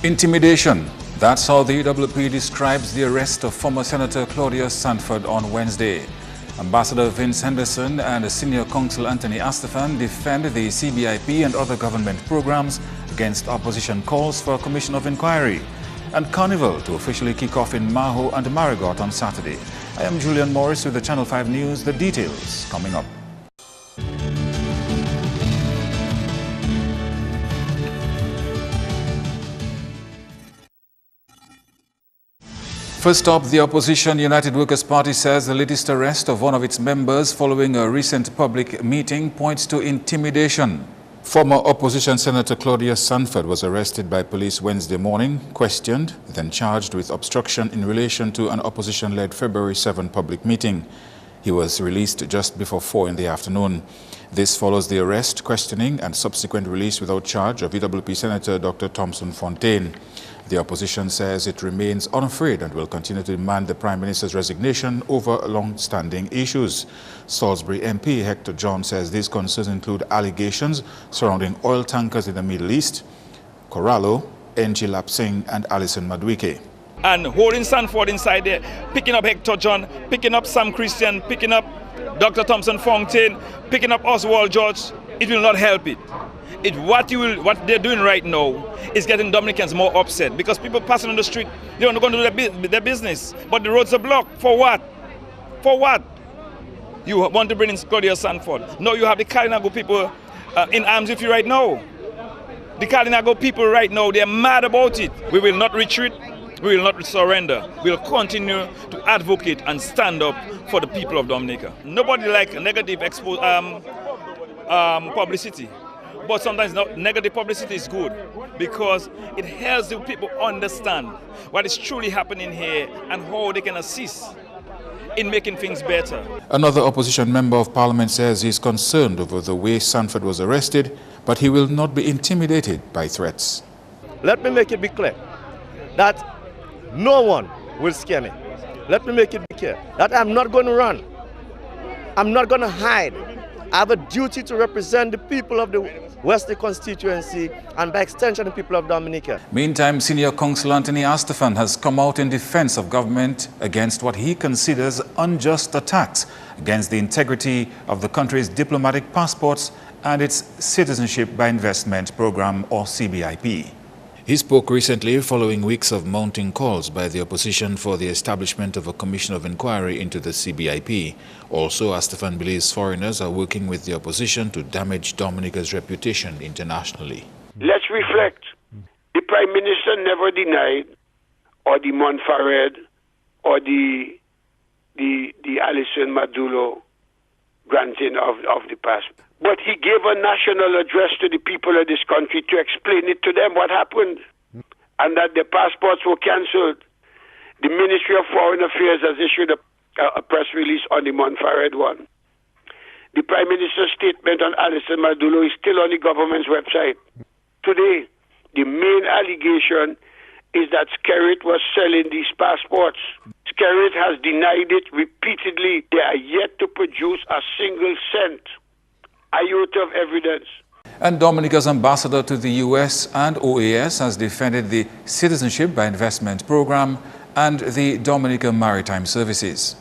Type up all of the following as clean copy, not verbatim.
Intimidation. That's how the UWP describes the arrest of former Senator Claudia Sanford on Wednesday. Ambassador Vince Henderson and Senior Counsel Anthony Astafan defend the CBIP and other government programs against opposition calls for a commission of inquiry. And Carnival to officially kick off in Maho and Marigot on Saturday. I am Julian Morris with the Channel 5 News. The details coming up. First up, the opposition United Workers' Party says the latest arrest of one of its members following a recent public meeting points to intimidation. Former opposition Senator Claudia Sanford was arrested by police Wednesday morning, questioned, then charged with obstruction in relation to an opposition-led February 7 public meeting. He was released just before 4 in the afternoon. This follows the arrest, questioning, and subsequent release without charge of UWP Senator Dr. Thompson Fontaine. The opposition says it remains unafraid and will continue to demand the Prime Minister's resignation over long-standing issues. Salisbury MP Hector John says these concerns include allegations surrounding oil tankers in the Middle East, Corallo, NG Lapsing, and Alison Madwike. And holding Sanford inside there, picking up Hector John, picking up Sam Christian, picking up Dr. Thompson Fontaine, picking up Oswald George, it will not help it. What they're doing right now is getting Dominicans more upset because people passing on the street, they're not going to do their business. But the roads are blocked. For what? For what? You want to bring in Claudia Sanford. No, you have the Kalinago people in arms with you right now. The Kalinago people right now, they're mad about it. We will not retreat. We will not surrender. We'll continue to advocate and stand up for the people of Dominica. Nobody likes negative publicity. But sometimes negative publicity is good because it helps the people understand what is truly happening here and how they can assist in making things better. Another opposition member of parliament says he is concerned over the way Sanford was arrested, but he will not be intimidated by threats. Let me make it be clear that no one will scare me. Let me make it be clear that I'm not going to run. I'm not going to hide. I have a duty to represent the people of the Wesley constituency and by extension the people of Dominica. Meantime, Senior Counsel Anthony Astafan has come out in defense of government against what he considers unjust attacks against the integrity of the country's diplomatic passports and its Citizenship by Investment Program, or CBIP. He spoke recently following weeks of mounting calls by the opposition for the establishment of a commission of inquiry into the CBIP. Also, Astafan believes foreigners are working with the opposition to damage Dominica's reputation internationally. Let's reflect. The Prime Minister never denied, or the Montfarred, or the Alison Maduro granting of the passport. But he gave a national address to the people of this country to explain it to them what happened and that the passports were cancelled. The Ministry of Foreign Affairs has issued a press release on the Montfarred one. The Prime Minister's statement on Alison Maduro is still on the government's website. Today, the main allegation is that Skerrit was selling these passports. Skerrit has denied it repeatedly. They are yet to produce a single cent. Iota of evidence. And Dominica's ambassador to the US and OAS has defended the Citizenship by Investment Program and the Dominica Maritime Services.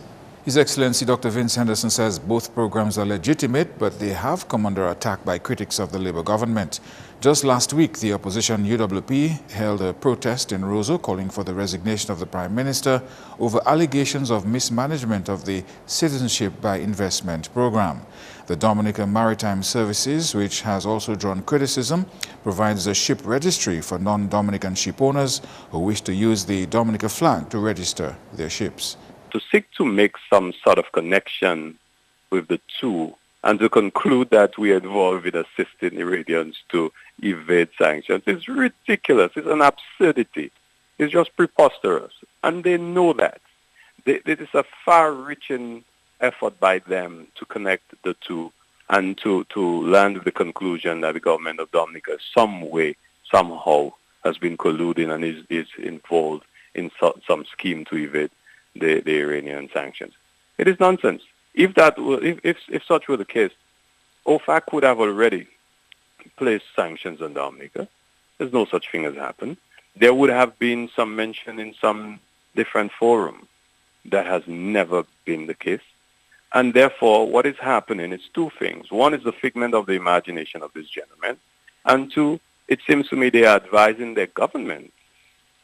His Excellency Dr. Vince Henderson says both programs are legitimate, but they have come under attack by critics of the Labour government. Just last week, the opposition UWP held a protest in Roseau calling for the resignation of the Prime Minister over allegations of mismanagement of the Citizenship by Investment Program. The Dominica Maritime Services, which has also drawn criticism, provides a ship registry for non-Dominican ship owners who wish to use the Dominica flag to register their ships. To seek to make some sort of connection with the two and to conclude that we are involved in assisting Iranians to evade sanctions is ridiculous. It's an absurdity. It's just preposterous. And they know that. It is a far-reaching effort by them to connect the two and to land with the conclusion that the government of Dominica some way, somehow, has been colluding and is involved in some scheme to evade the Iranian sanctions. It is nonsense. If such were the case, OFAC would have already placed sanctions on Dominica. There's no such thing as happened. there would have been some mention in some different forum. That has never been the case. And therefore, what is happening is two things. One is the figment of the imagination of this gentleman. And two, it seems to me they are advising their government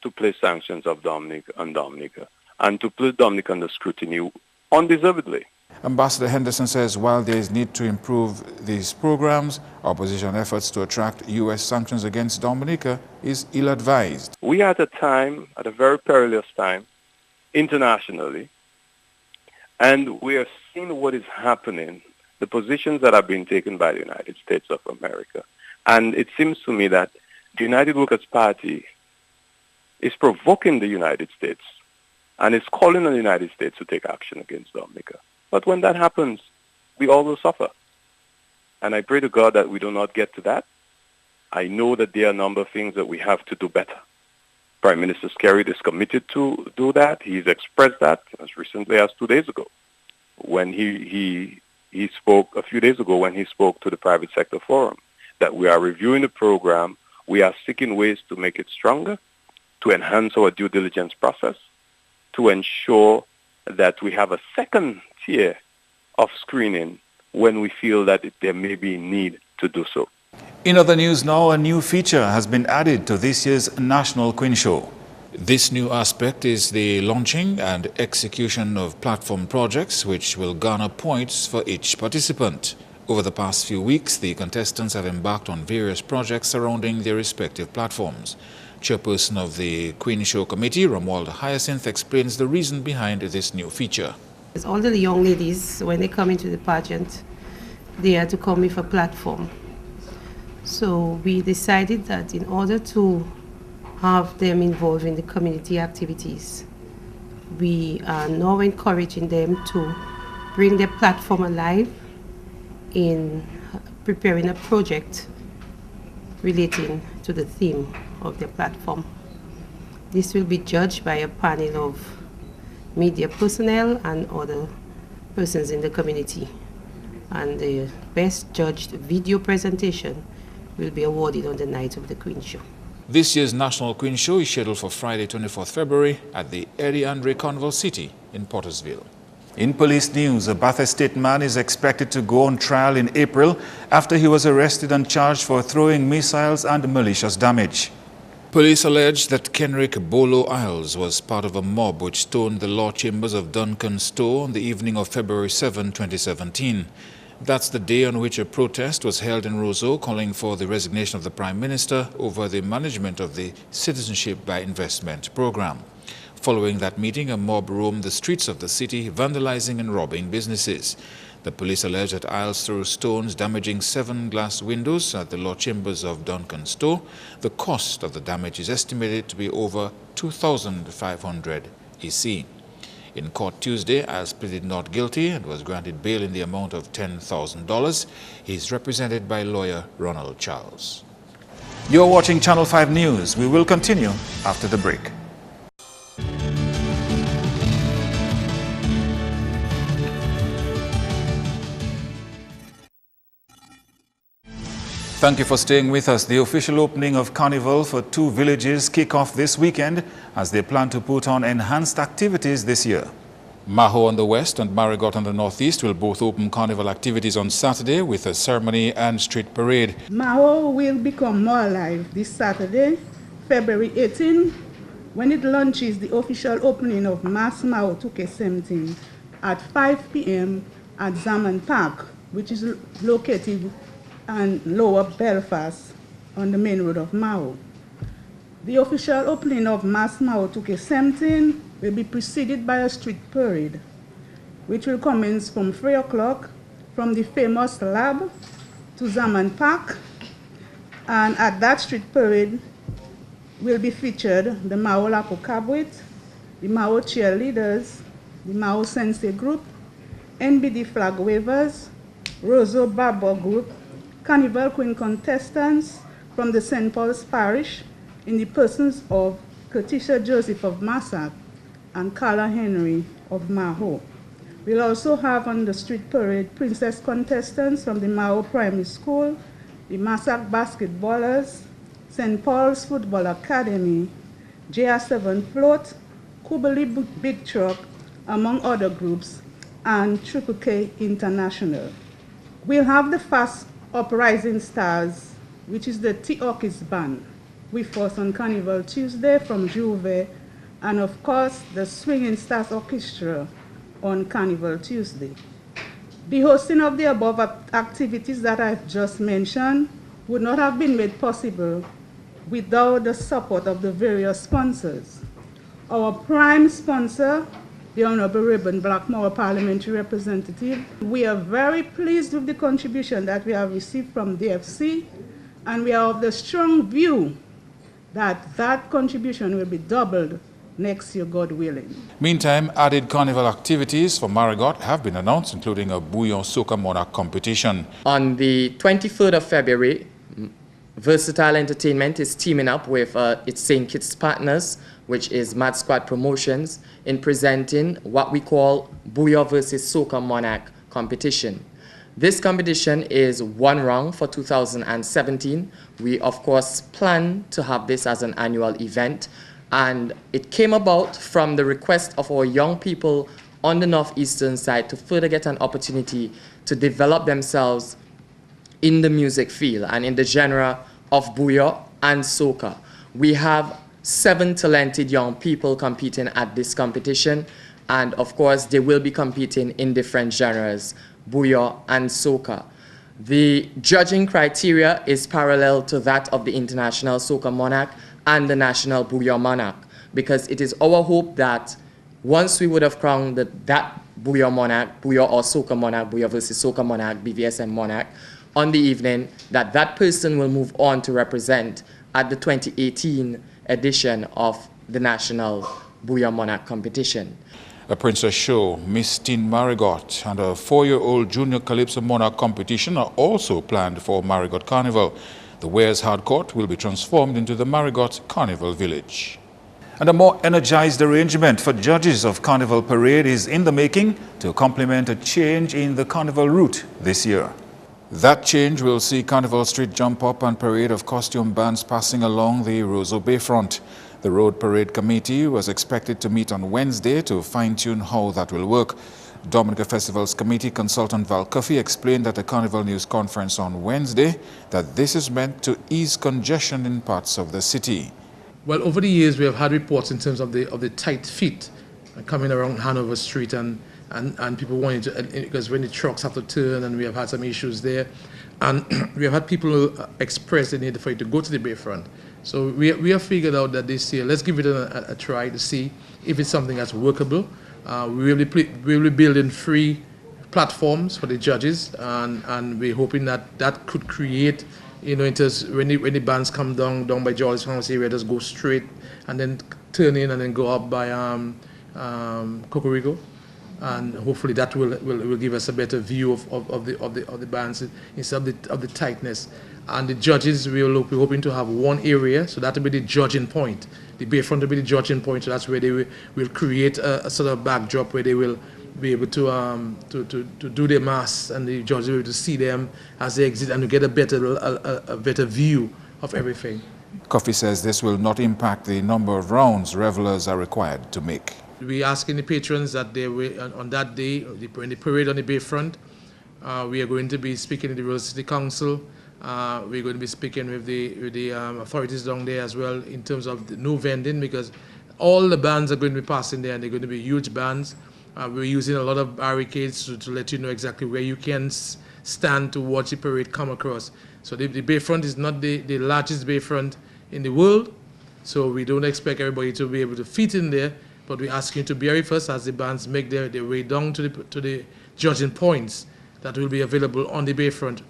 to place sanctions on Dominica and to put Dominica under scrutiny undeservedly. Ambassador Henderson says while there is need to improve these programs, opposition efforts to attract U.S. sanctions against Dominica is ill-advised. We are at a very perilous time, internationally, and we are seeing what is happening, the positions that are being taken by the United States of America. And it seems to me that the United Workers' Party is provoking the United States and is calling on the United States to take action against Dominica. But when that happens, we all will suffer. And I pray to God that we do not get to that. I know that there are a number of things that we have to do better. Prime Minister Kerry is committed to do that. He's expressed that as recently as 2 days ago when he spoke, a few days ago when he spoke to the Private Sector Forum, that we are reviewing the program. We are seeking ways to make it stronger, to enhance our due diligence process, to ensure that we have a second tier of screening when we feel that there may be need to do so. In other news now, a new feature has been added to this year's National Queen Show. This new aspect is the launching and execution of platform projects which will garner points for each participant. Over the past few weeks, the contestants have embarked on various projects surrounding their respective platforms. Chairperson of the Queen Show Committee, Romuald Hyacinth, explains the reason behind this new feature. All the young ladies, when they come into the pageant, they are to come with a platform. So we decided that in order to have them involved in the community activities, we are now encouraging them to bring their platform alive in preparing a project relating to the theme of their platform. This will be judged by a panel of media personnel and other persons in the community. And the best judged video presentation will be awarded on the night of the Queen Show. This year's National Queen Show is scheduled for Friday, 24th February at the Eddie Andre Carnival City in Pottersville. In police news, a Bath Estate man is expected to go on trial in April after he was arrested and charged for throwing missiles and malicious damage. Police allege that Kenrick Bolo Isles was part of a mob which stormed the law chambers of Duncan Store on the evening of February 7, 2017. That's the day on which a protest was held in Roseau calling for the resignation of the Prime Minister over the management of the Citizenship by Investment program. Following that meeting, a mob roamed the streets of the city, vandalizing and robbing businesses. The police allege that Isles threw stones, damaging 7 glass windows at the law chambers of Duncan Store. The cost of the damage is estimated to be over 2,500 EC. In court Tuesday, Isles pleaded not guilty and was granted bail in the amount of $10,000. He is represented by lawyer Ronald Charles. You're watching Channel 5 News. We will continue after the break. Thank you for staying with us. The official opening of Carnival for 2 villages kick off this weekend as they plan to put on enhanced activities this year. Maho on the west and Marigot on the northeast will both open Carnival activities on Saturday with a ceremony and street parade. Maho will become more alive this Saturday, February 18, when it launches the official opening of Mass Maho 2k17 at 5 p.m. at Zaman Park, which is located and Lower Belfast on the main road of Maho. The official opening of Mass Maho 2k17 will be preceded by a street parade, which will commence from 3 o'clock from the famous lab to Zaman Park. And at that street parade will be featured the Maho Lapo Cabwit, the Maho cheerleaders, the Maho Sensei group, NBD flag wavers, Roseau Barber group, Carnival Queen contestants from the St. Paul's Parish in the persons of Katisha Joseph of Massac and Carla Henry of Maho. We'll also have on the street parade princess contestants from the Maho Primary School, the Massac basketballers, St. Paul's Football Academy, JR7 Float, Kubali Big Truck, among other groups, and Triple K International. We'll have the Fast Uprising Stars, which is the T-Orchids band, with us on Carnival Tuesday from Juve, and of course the Swinging Stars Orchestra on Carnival Tuesday. The hosting of the above activities that I've just mentioned would not have been made possible without the support of the various sponsors. Our prime sponsor, the Honorable Reuben Blackmore, Parliamentary Representative. We are very pleased with the contribution that we have received from DFC, and we are of the strong view that that contribution will be doubled next year, God willing. Meantime, added carnival activities for Marigot have been announced, including a Bouillon Soca Monarch competition. On the 23rd of February, Versatile Entertainment is teaming up with its St. Kitts partners, which is Mad Squad Promotions, in presenting what we call Bouillon versus Soca Monarch competition. This competition is one round for 2017. We, of course, plan to have this as an annual event. And it came about from the request of our young people on the northeastern side to further get an opportunity to develop themselves in the music field and in the genre of bouillon and soca. We have 7 talented young people competing at this competition, and of course they will be competing in different genres, bouillon and soca. The judging criteria is parallel to that of the International Soca Monarch and the National Bouillon Monarch, because it is our hope that once we would have crowned that Bouillon Monarch, Bouillon or Soca Monarch, Bouillon versus Soca Monarch, BVSM Monarch, on the evening, that person will move on to represent at the 2018 edition of the National Bouillon Monarch competition. A Princess Show, Miss Teen Marigot, and a 4-year-old Junior Calypso Monarch competition are also planned for Marigot Carnival. The Wares Hardcourt will be transformed into the Marigot Carnival Village. And a more energized arrangement for judges of Carnival Parade is in the making to complement a change in the Carnival route this year. That change will see Carnival Street jump up and parade of costume bands passing along the Roseau Bayfront. The Road Parade Committee was expected to meet on Wednesday to fine-tune how that will work. Dominica Festivals Committee consultant Val Cuffey explained at a Carnival News conference on Wednesday that this is meant to ease congestion in parts of the city. Well, over the years we have had reports in terms of the tight feet coming around Hanover Street and people wanting to, because when the trucks have to turn, and we have had some issues there, and we have had people express the need for it to go to the Bayfront. So we have figured out that this year, let's give it a try to see if it's something that's workable. We will be building 3 platforms for the judges, and we're hoping that could create, when the bands come down by George's House area, just go straight and then turn in and then go up by Cocorico, and hopefully that will give us a better view of the bands instead of the tightness. And the judges, we're hoping to have one area, so that will be the judging point. The Bayfront will be the judging point, so that's where they will create a sort of backdrop where they will be able to do their mass, and the judges will be able to see them as they exit and to get a better view of everything. Coffey says this will not impact the number of rounds revelers are required to make. We're asking the patrons that they will, on that day, in the parade on the Bayfront, we are going to be speaking to the Royal City Council. We're going to be speaking with the authorities down there as well in terms of no vending, because all the bands are going to be passing there, and they're going to be huge bands. We're using a lot of barricades to let you know exactly where you can stand to watch the parade come across. So the Bayfront is not the largest Bayfront in the world, so we don't expect everybody to be able to fit in there, but we're asking you to bear with us as the bands make their way down to the judging points that will be available on the Bayfront.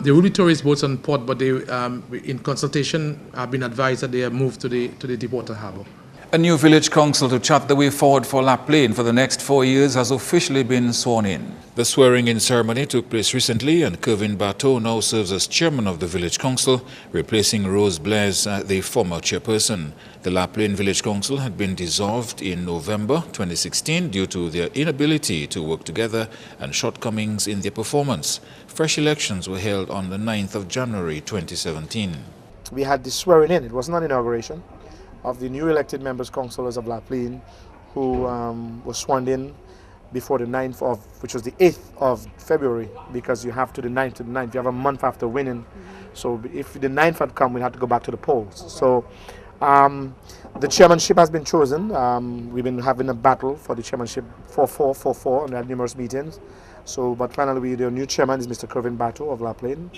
There will be tourist boats on port, but they, in consultation, have been advised that they are moved to the Deepwater Harbour. A new village council to chart the way forward for La Plaine for the next 4 years has officially been sworn in. The swearing-in ceremony took place recently, and Kevin Barteau now serves as chairman of the village council, replacing Rose Blaise, the former chairperson. The La Plaine Village Council had been dissolved in November 2016 due to their inability to work together and shortcomings in their performance. Fresh elections were held on the 9th of January 2017. we had the swearing in. It was not inauguration of the new elected members, councillors of La Plaine, who were sworn in before the 9th of, which was the 8th of February, because you have to the 9th to the 9th. You have a month after winning. So if the 9th had come, we had to go back to the polls. So the chairmanship has been chosen. We've been having a battle for the chairmanship 4-4-4-4, and we had numerous meetings. So, but finally, the new chairman is Mr. Kervin Bato of La Plaine,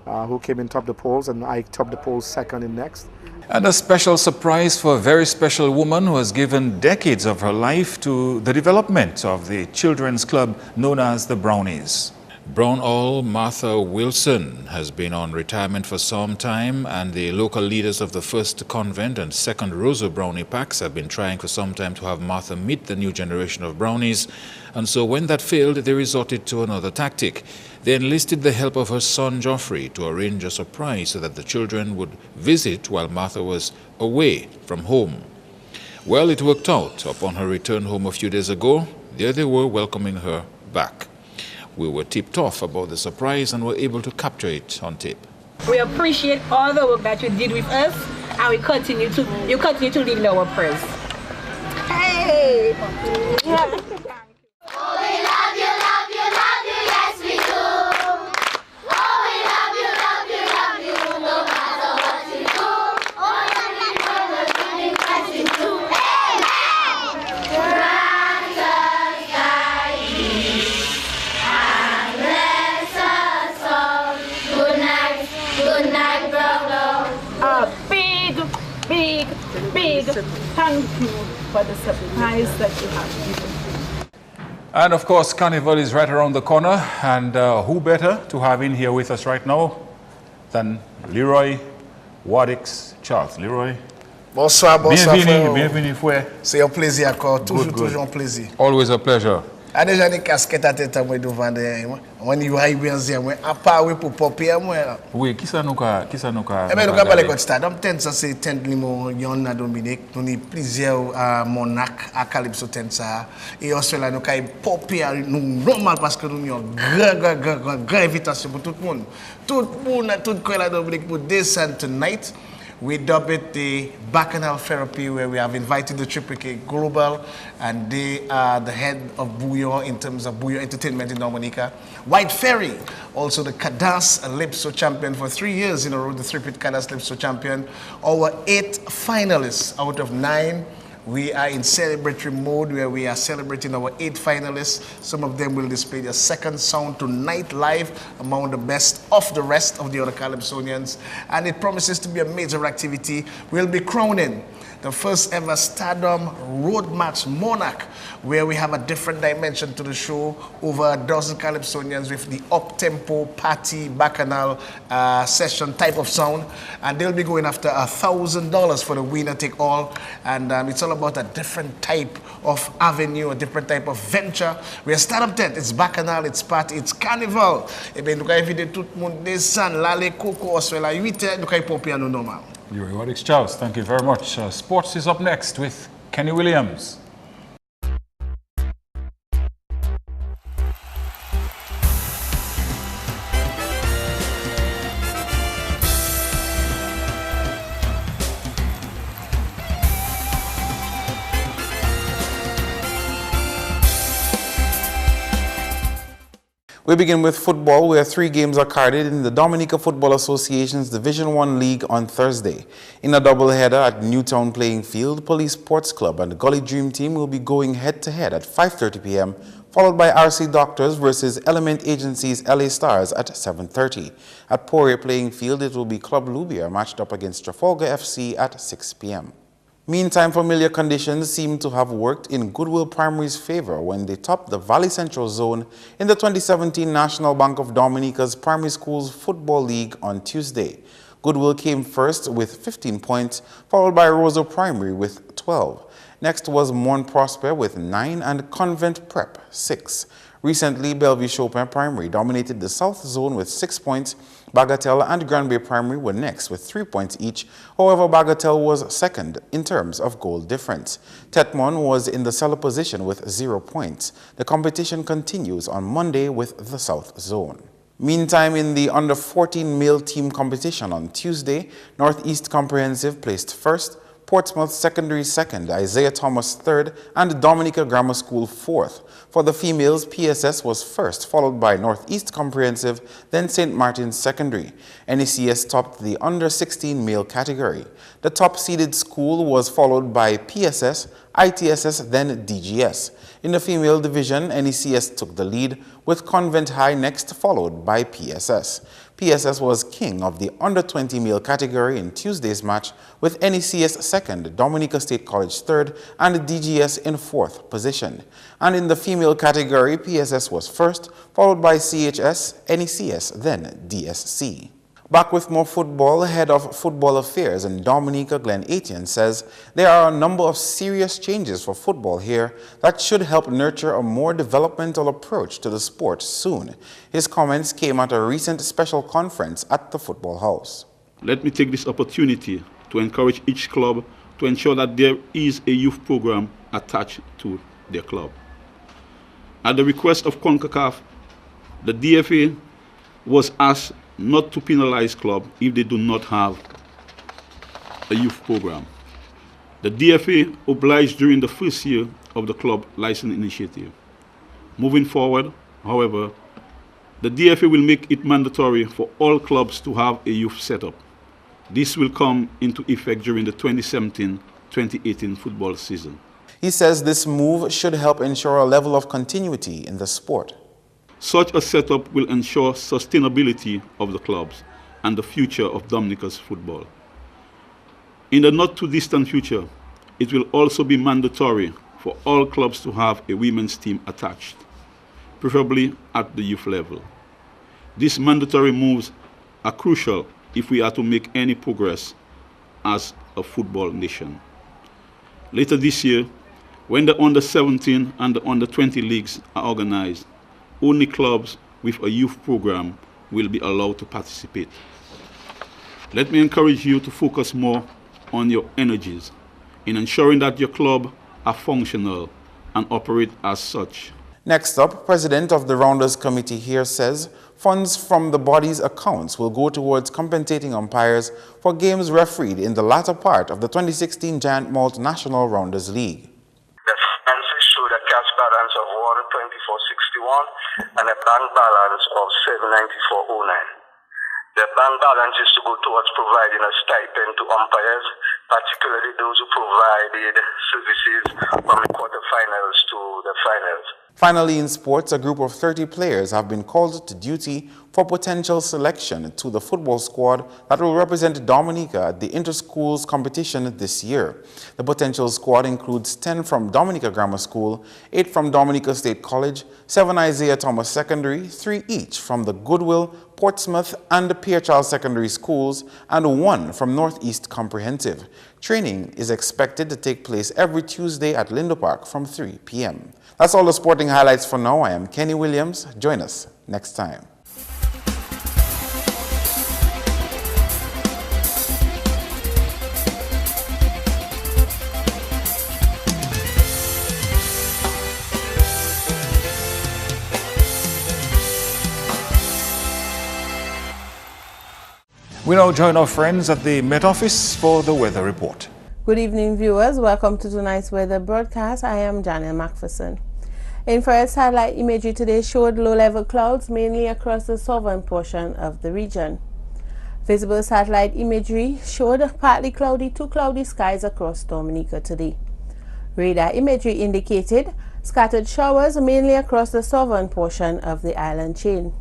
who came in top the polls, and I topped the polls second in next. And a special surprise for a very special woman who has given decades of her life to the development of the children's club known as the Brownies. Brown Owl Martha Wilson has been on retirement for some time, and the local leaders of the First Convent and Second Rosa Brownie packs have been trying for some time to have Martha meet the new generation of brownies, and so when that failed, they resorted to another tactic. They enlisted the help of her son Geoffrey to arrange a surprise so that the children would visit while Martha was away from home. Well, it worked out. Upon her return home a few days ago, there they were welcoming her back. We were tipped off about the surprise and were able to capture it on tape. We appreciate all the work that you did with us, and you continue to live in our prayers. Hey! Yeah. Big thank you for the surprise that you have given. And of course, Carnival is right around the corner, and who better to have in here with us right now than Leroy Waddix Charles. Leroy. Bonsoir, bonsoir. Bienvenue, frère. C'est un plaisir encore, toujours un plaisir. Always a pleasure. A déjà des casquettes à tête moi devant derrière. On y va bien dire moi à part oui pour popper moi. Oui, qui ça nous ka Eh ben nous ka parler comme ça. Donc tent ça c'est tent limo yon na Dominique, nous ni plusieurs monarques à Calypso tent ça. Et on cela nous ka popper nous normal parce que nous avons grand invitation pour tout le monde. Tout le monde tout quoi la Dominique pour descend tonight. We dub it the Bacchanal Therapy, where we have invited the Triple K Global, and they are the head of Bouillon in terms of Bouillon Entertainment in Dominica. White Ferry, also the Cadas Lipso champion for 3 years in a row, the three-peat Cadas Lipso champion. Our 8 finalists out of 9. We are in celebratory mode where we are celebrating our 8 finalists. Some of them will display their second sound tonight live among the best of the rest of the other Calypsonians. And it promises to be a major activity. We'll be crowning the first ever Stardom Road Match Monarch, where we have a different dimension to the show, over a dozen Calypsonians with the up-tempo party bacchanal session type of sound, and they'll be going after $1,000 for the winner take all, and it's all about a different type of avenue, a different type of venture. We're Stardom tent, it's bacchanal, it's party, it's carnival. Et bien, nous inviter tout le monde descendre, l'aller coco, soit la 8h, nous pomper à nous normal. Leroy Waddix Charles, thank you very much. Sports is up next with Kenny Williams. We begin with football, where 3 games are carded in the Dominica Football Association's Division 1 League on Thursday. In a doubleheader at Newtown Playing Field, Police Sports Club and the Gully Dream Team will be going head-to-head at 5:30 p.m., followed by RC Doctors versus Element Agency's LA Stars at 7:30. At Poirier Playing Field, it will be Club Lubia matched up against Trafalgar FC at 6 p.m. Meantime, familiar conditions seem to have worked in Goodwill Primary's favor when they topped the Valley Central Zone in the 2017 National Bank of Dominica's Primary Schools Football League on Tuesday. Goodwill came first with 15 points, followed by Roseau Primary with 12. Next was Morn Prosper with 9 and Convent Prep 6. Recently, Bellevue Chopin Primary dominated the South Zone with 6 points. Bagatelle and Grand Bay Primary were next with 3 points each. However, Bagatelle was second in terms of goal difference. Tetmon was in the cellar position with 0 points. The competition continues on Monday with the South Zone. Meantime, in the under-14 male team competition on Tuesday, Northeast Comprehensive placed first, Portsmouth Secondary second, Isaiah Thomas third, and Dominica Grammar School fourth. For the females, PSS was first, followed by Northeast Comprehensive, then St. Martin's Secondary. NECS topped the under-16 male category. The top-seeded school was followed by PSS, ITSS, then DGS. In the female division, NECS took the lead, with Convent High next, followed by PSS. PSS was king of the under-20 male category in Tuesday's match, with NECS second, Dominica State College third, and DGS in fourth position. And in the female category, PSS was first, followed by CHS, NECS, then DSC. Back with more football, head of football affairs in Dominica, Glenn Etienne, says there are a number of serious changes for football here that should help nurture a more developmental approach to the sport soon. His comments came at a recent special conference at the Football House. Let me take this opportunity to encourage each club to ensure that there is a youth program attached to their club. At the request of CONCACAF, the DFA was asked not to penalize clubs if they do not have a youth program. The DFA obliged during the first year of the club license initiative. Moving forward, however, the DFA will make it mandatory for all clubs to have a youth setup. This will come into effect during the 2017-2018 football season. He says this move should help ensure a level of continuity in the sport. Such a setup will ensure sustainability of the clubs and the future of Dominica's football. In the not-too-distant future, it will also be mandatory for all clubs to have a women's team attached, preferably at the youth level. These mandatory moves are crucial if we are to make any progress as a football nation. Later this year, when the under-17 and the under-20 leagues are organized, only clubs with a youth program will be allowed to participate. Let me encourage you to focus more on your energies in ensuring that your club are functional and operate as such. Next up, President of the Rounders Committee here says funds from the body's accounts will go towards compensating umpires for games refereed in the latter part of the 2016 Giant Malt National Rounders League. Balance of 124.61 and a bank balance of 794.09. The bank balance is to go towards providing a stipend to umpires, particularly those who provided services from the quarterfinals to the finals. Finally, in sports, a group of 30 players have been called to duty for potential selection to the football squad that will represent Dominica at the inter-schools competition this year. The potential squad includes 10 from Dominica Grammar School, 8 from Dominica State College, 7 Isaiah Thomas Secondary, 3 each from the Goodwill, Portsmouth and the Pierre Charles Secondary Schools, and 1 from Northeast Comprehensive. Training is expected to take place every Tuesday at Lindo Park from 3 p.m. That's all the sporting highlights for now. I am Kenny Williams. Join us next time. We now join our friends at the Met Office for the weather report. Good evening, viewers. Welcome to tonight's weather broadcast. I am Janelle Macpherson. Infrared satellite imagery today showed low-level clouds mainly across the southern portion of the region. Visible satellite imagery showed partly cloudy to cloudy skies across Dominica today. Radar imagery indicated scattered showers mainly across the southern portion of the island chain.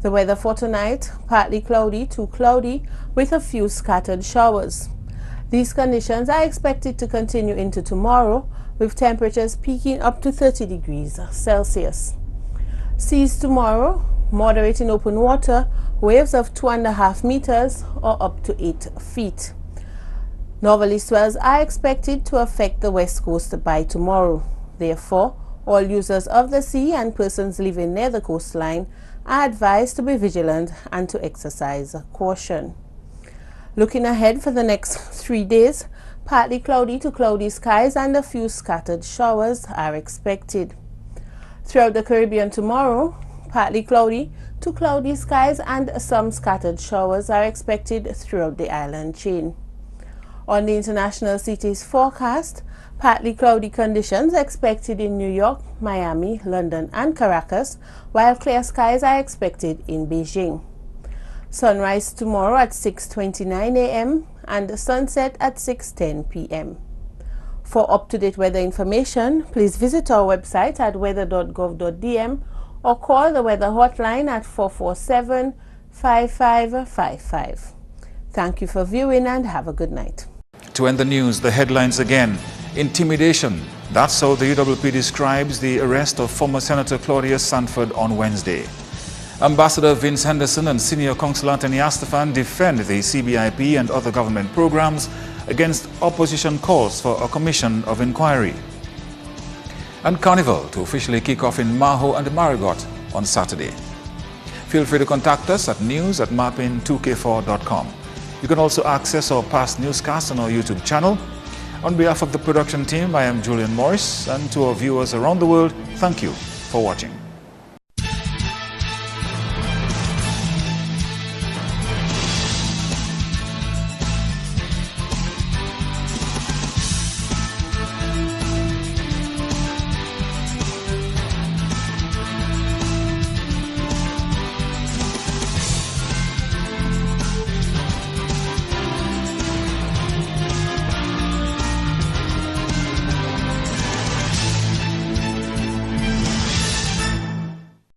The weather for tonight, partly cloudy to cloudy with a few scattered showers. These conditions are expected to continue into tomorrow, with temperatures peaking up to 30 degrees Celsius. Seas tomorrow, moderate in open water, waves of 2.5 meters or up to 8 feet. Northerly swells are expected to affect the west coast by tomorrow. Therefore, all users of the sea and persons living near the coastline are advised to be vigilant and to exercise caution. Looking ahead for the next 3 days, partly cloudy to cloudy skies and a few scattered showers are expected. Throughout the Caribbean tomorrow, partly cloudy to cloudy skies and some scattered showers are expected throughout the island chain. On the international cities forecast, partly cloudy conditions expected in New York, Miami, London and Caracas, while clear skies are expected in Beijing. Sunrise tomorrow at 6:29 a.m. and sunset at 6:10 p.m. For up-to-date weather information, please visit our website at weather.gov.dm or call the weather hotline at 447-5555. Thank you for viewing and have a good night. To end the news, the headlines again. Intimidation. That's how the UWP describes the arrest of former Senator Claudia Sanford on Wednesday. Ambassador Vince Henderson and Senior Counsel Anthony Astafan defend the CBIP and other government programs against opposition calls for a commission of inquiry. And Carnival to officially kick off in Maho and Marigot on Saturday. Feel free to contact us at news@MarpinNewsWed15thFeb2k17. You can also access our past newscasts on our YouTube channel. On behalf of the production team, I am Julian Morris, and to our viewers around the world, thank you for watching.